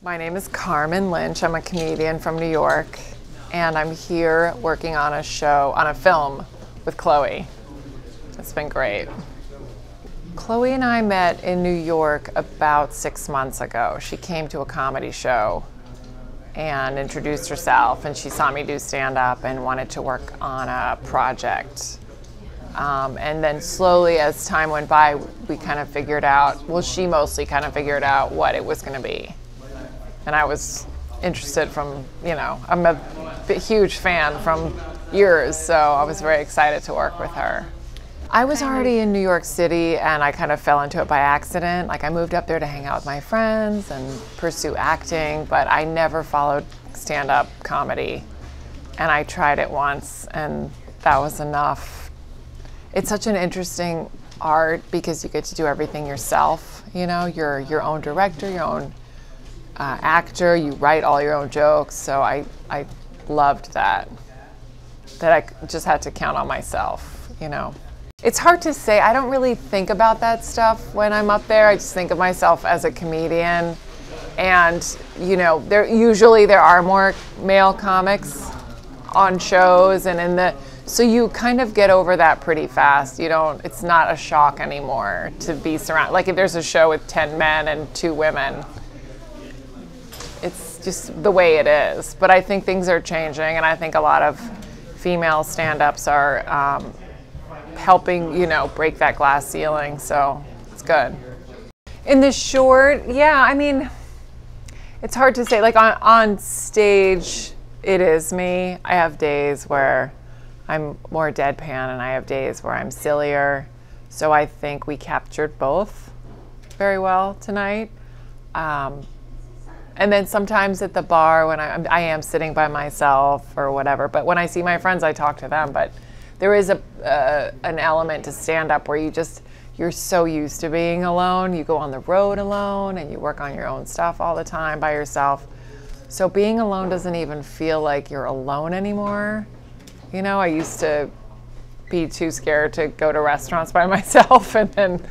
My name is Carmen Lynch. I'm a comedian from New York, and I'm here working on a film with Chloe. It's been great. Chloe and I met in New York about 6 months ago. She came to a comedy show and introduced herself, and she saw me do stand-up and wanted to work on a project. And then slowly, as time went by, we kind of figured out, well, she mostly kind of figured out what it was going to be. And I was interested from, I'm a huge fan from years, so I was very excited to work with her. I was already in New York City, and I kind of fell into it by accident. Like, I moved up there to hang out with my friends and pursue acting, but I never followed stand-up comedy. And I tried it once, and that was enough. It's such an interesting art because you get to do everything yourself. You're your own director, your own actor, you write all your own jokes, so I loved that I just had to count on myself. It's hard to say. I don't really think about that stuff when I'm up there. I just think of myself as a comedian, and there are more male comics on shows and so you kind of get over that pretty fast. It's not a shock anymore to be surrounded. Like if there's a show with 10 men and 2 women, it's just the way it is. But I think things are changing, and I think a lot of female stand-ups are helping, break that glass ceiling, so it's good. In the short, yeah, it's hard to say. Like on stage, it is me. I have days where I'm more deadpan, and I have days where I'm sillier. So I think we captured both very well tonight. And then sometimes at the bar when I am sitting by myself or whatever, but when I see my friends, I talk to them. But there is an element to stand-up where you're so used to being alone. You go on the road alone, and you work on your own stuff all the time by yourself. So being alone doesn't even feel like you're alone anymore. I used to be too scared to go to restaurants by myself, and then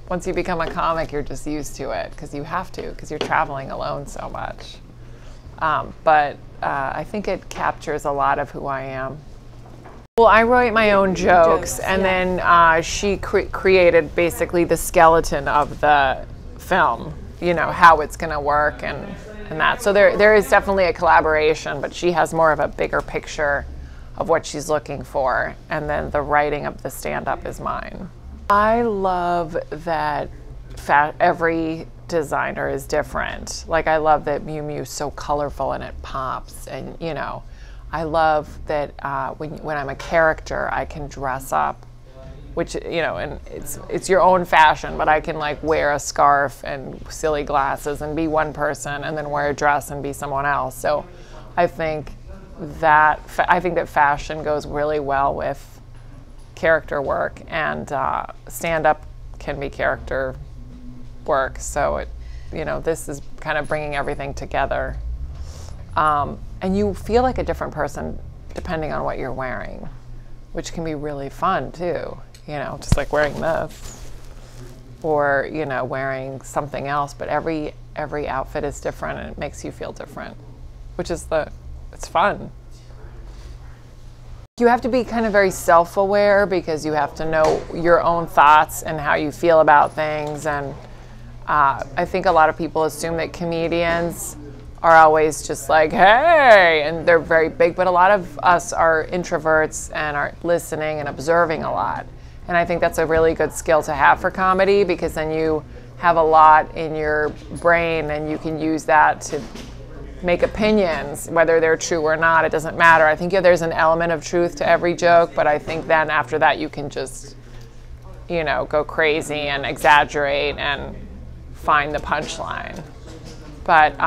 once you become a comic, you're just used to it because you have to, because you're traveling alone so much. But I think it captures a lot of who I am. Well, I write my own jokes, and then she created basically the skeleton of the film, how it's going to work and that. So there is definitely a collaboration, but she has more of a bigger picture of what she's looking for, and then the writing of the stand-up is mine. I love that every designer is different. Like, I love that Miu Miu is so colorful and it pops, and I love that when I'm a character, I can dress up, which and it's your own fashion, but I can like wear a scarf and silly glasses and be one person, and then wear a dress and be someone else. So I think that fashion goes really well with character work, and stand-up can be character work. So this is kind of bringing everything together, and you feel like a different person depending on what you're wearing, which can be really fun too. Just like wearing this, or wearing something else. But every outfit is different, and it makes you feel different, which is it's fun. You have to be kind of very self-aware because you have to know your own thoughts and how you feel about things. And I think a lot of people assume that comedians are always just like, hey, and they're very big, but a lot of us are introverts and are listening and observing a lot. And I think that's a really good skill to have for comedy, because then you have a lot in your brain and you can use that to make opinions, whether they're true or not. It doesn't matter. I think there's an element of truth to every joke, but I think then after that you can just, go crazy and exaggerate and find the punchline. But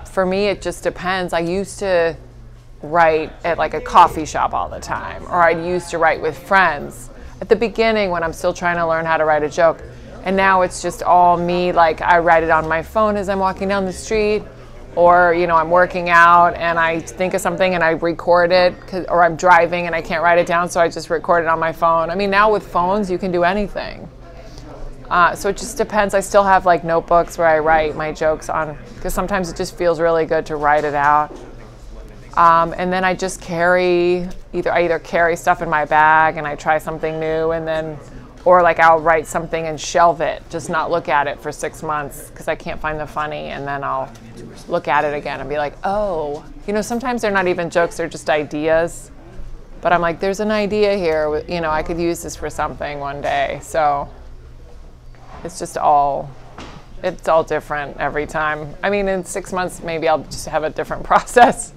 for me, it just depends. I used to write at like a coffee shop all the time, or I used to write with friends at the beginning when I'm still trying to learn how to write a joke. And now it's just all me. Like, I write it on my phone as I'm walking down the street, or I'm working out and I think of something and I record it, or I'm driving and I can't write it down, so I just record it on my phone. Now with phones you can do anything. So it just depends. I still have like notebooks where I write my jokes on, because sometimes it just feels really good to write it out. And then I just carry, I either carry stuff in my bag and I try something new, and then, or like I'll write something and shelve it, just not look at it for 6 months because I can't find the funny, and then I'll look at it again and be like, oh, sometimes they're not even jokes, they're just ideas. But I'm like, there's an idea here, I could use this for something one day. So it's just it's all different every time. I mean, in 6 months, maybe I'll just have a different process.